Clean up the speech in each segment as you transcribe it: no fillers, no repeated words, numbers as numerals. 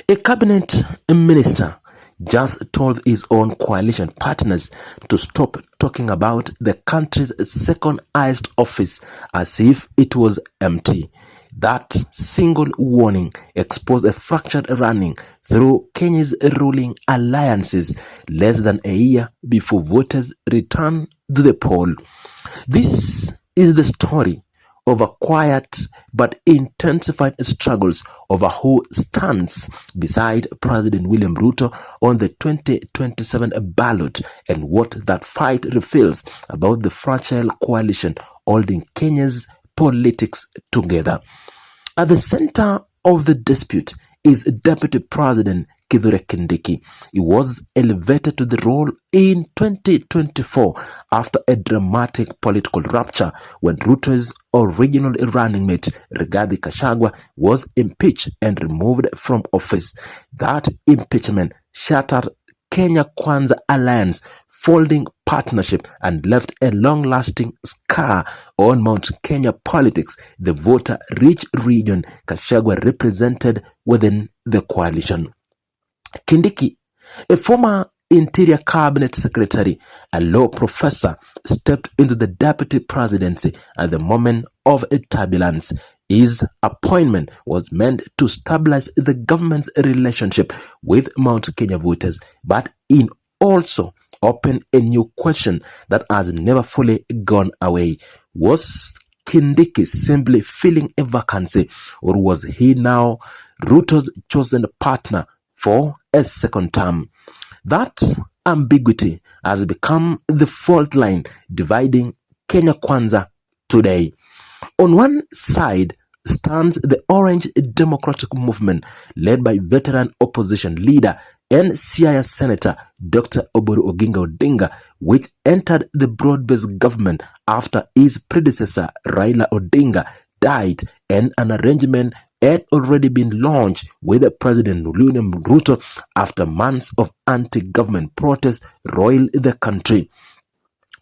A cabinet minister just told his own coalition partners to stop talking about the country's second highest office as if it was empty. That single warning exposed a fractured running through Kenya's ruling alliances less than a year before voters return to the poll. This is the story of a quiet but intensified struggles over who stands beside President William Ruto on the 2027 ballot and what that fight reveals about the fragile coalition holding Kenya's politics together. At the center of the dispute is Deputy President Kithure Kindiki. He was elevated to the role in 2024 after a dramatic political rupture when Ruto's original running mate Rigathi Gachagua was impeached and removed from office. That impeachment shattered Kenya Kwanza Alliance folding partnership and left a long-lasting scar on Mount Kenya politics, the voter-rich region Gachagua represented within the coalition. Kindiki, a former Interior Cabinet Secretary, a law professor, stepped into the deputy presidency at the moment of a turbulence. His appointment was meant to stabilize the government's relationship with Mount Kenya voters, but in also open a new question that has never fully gone away. Was Kindiki simply filling a vacancy, or was he now Ruto's chosen partner for a second term? That ambiguity has become the fault line dividing Kenya Kwanza today. On one side stands the Orange Democratic Movement led by veteran opposition leader and Siaya Senator Dr. Oburu Oginga Odinga, which entered the broad-based government after his predecessor Raila Odinga died, and an arrangement had already been launched with President William Ruto after months of anti-government protests roiled the country.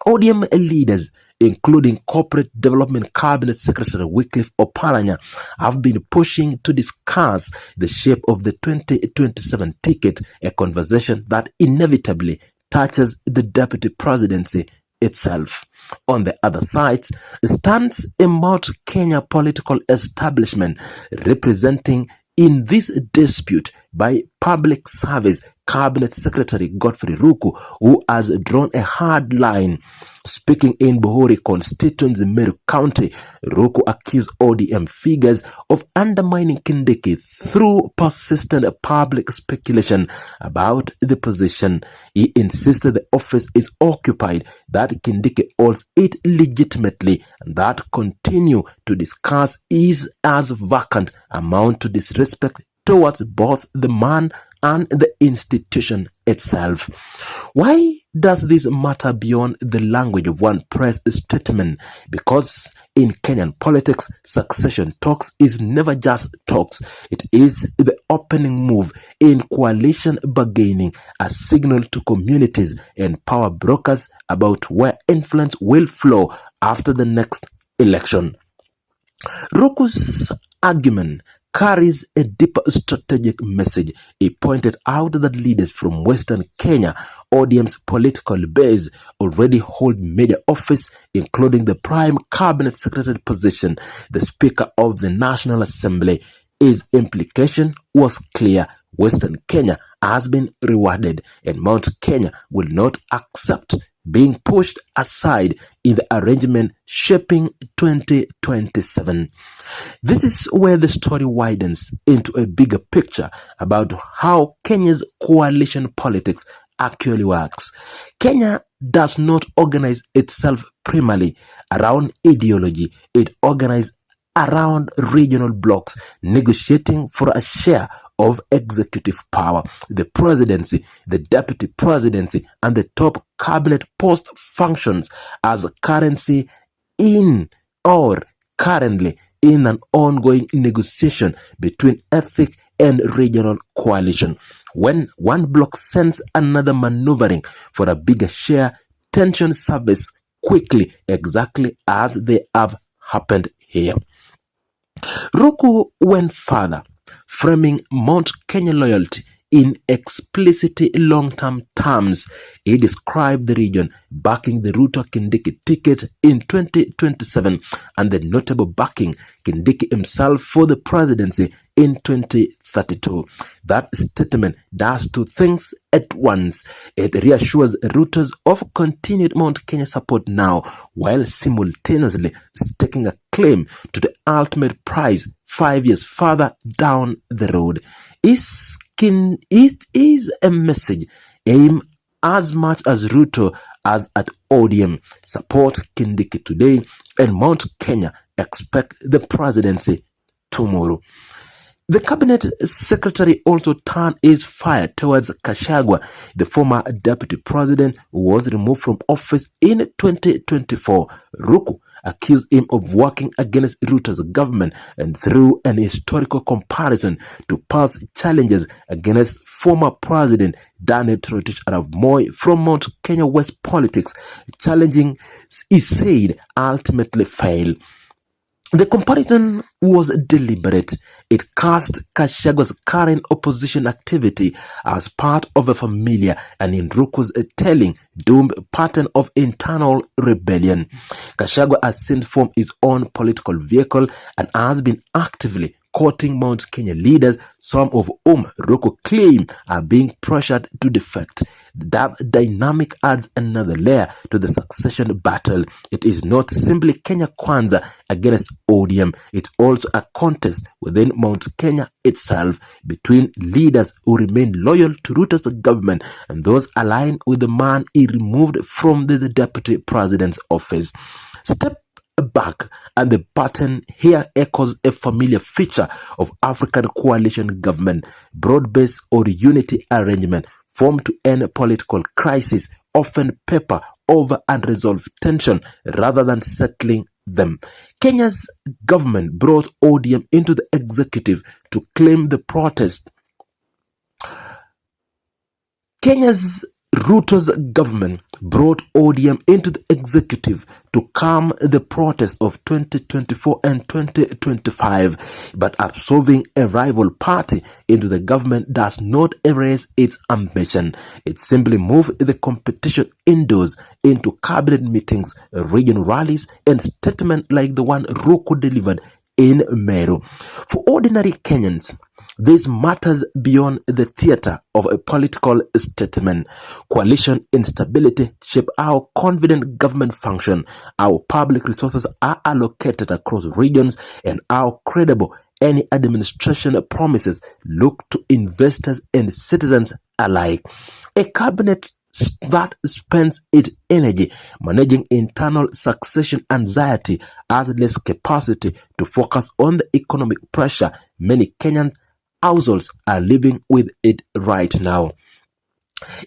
ODM leaders, including Corporate Development Cabinet Secretary Wycliffe Oparanya, have been pushing to discuss the shape of the 2027 ticket, a conversation that inevitably touches the deputy presidency itself. On the other side stands a Mount Kenya political establishment representing in this dispute by Public Service Cabinet Secretary Godfrey Ruku, who has drawn a hard line. Speaking in Bohori constituency, Meru County, Ruku accused ODM figures of undermining Kindiki through persistent public speculation about the position. He insisted the office is occupied, that Kindiki holds it legitimately, and that continue to discuss is as vacant amount to disrespect towards both the man and the institution itself. Why does this matter beyond the language of one press statement? Because in Kenyan politics, succession talks is never just talks. It is the opening move in coalition bargaining, a signal to communities and power brokers about where influence will flow after the next election. Ruku's argument carries a deeper strategic message. He pointed out that leaders from Western Kenya, ODM's political base, already hold major office, including the prime cabinet secretary position, the Speaker of the National Assembly. His implication was clear. Western Kenya has been rewarded, and Mount Kenya will not accept being pushed aside in the arrangement shaping 2027. This is where the story widens into a bigger picture about how Kenya's coalition politics actually works. Kenya does not organize itself primarily around ideology. It organizes around regional blocks, negotiating for a share of executive power. The presidency, the deputy presidency, and the top cabinet post functions as currency in or currently in an ongoing negotiation between ethnic and regional coalition. When one bloc sends another maneuvering for a bigger share, tension surfaces quickly, exactly as they have happened here. Ruku went further. framing Mount Kenya loyalty in explicitly long-term terms. He described the region backing the Ruto Kindiki ticket in 2027 and the notable backing Kindiki himself for the presidency in 2032. That statement does two things at once. It reassures Ruto's of continued Mount Kenya support now, while simultaneously staking a claim to the ultimate prize 5 years further down the road. It is a message aimed as much as Ruto as at ODM. Support Kindiki today, and Mount Kenya expect the presidency tomorrow. The cabinet secretary also turned his fire towards Gachagua, the former deputy president who was removed from office in 2024. Ruto accused him of working against Ruto's government and threw an historical comparison to past challenges against former president Daniel Toroitich Arap Moi from Mount Kenya West politics, challenging he said ultimately failed. The comparison was deliberate. It cast Gachagua's current opposition activity as part of a familiar and in Ruto's telling doomed pattern of internal rebellion. Gachagua has since formed his own political vehicle and has been actively courting Mount Kenya leaders, some of whom Ruto claim are being pressured to defect. That dynamic adds another layer to the succession battle. It is not simply Kenya Kwanza against ODM. It's also a contest within Mount Kenya itself between leaders who remain loyal to Ruto's government and those aligned with the man he removed from the deputy president's office. Step back, and the pattern here echoes a familiar feature of African coalition government, broad-based or unity arrangement formed to end a political crisis, often paper over unresolved tension rather than settling them. Kenya's government brought ODM into the executive to claim the protest. Kenya's Ruto's government brought ODM into the executive to calm the protests of 2024 and 2025, but absorbing a rival party into the government does not erase its ambition. It simply moved the competition indoors into cabinet meetings, regional rallies, and statements like the one Ruto delivered in Meru. For ordinary Kenyans, this matters beyond the theater of a political statement. Coalition instability shape how confident government function, how public resources are allocated across regions, and how credible any administration promises look to investors and citizens alike. A cabinet that spends its energy managing internal succession anxiety has less capacity to focus on the economic pressure many Kenyan households are living with it right now.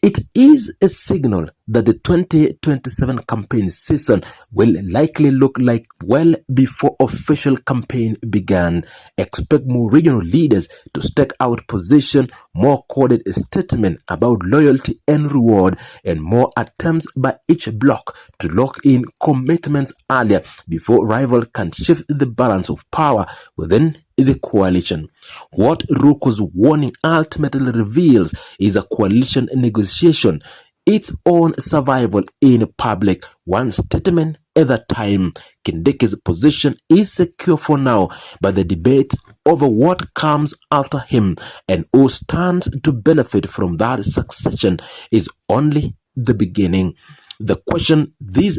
It is a signal that the 2027 campaign season will likely look like well before official campaign began. Expect more regional leaders to stake out position, more coded statement about loyalty and reward, and more attempts by each bloc to lock in commitments earlier before rival can shift the balance of power within the coalition. What Ruto's warning ultimately reveals is a coalition negotiation, its own survival in public, one statement at a time. Kindiki's position is secure for now, but the debate over what comes after him and who stands to benefit from that succession is only the beginning. The question these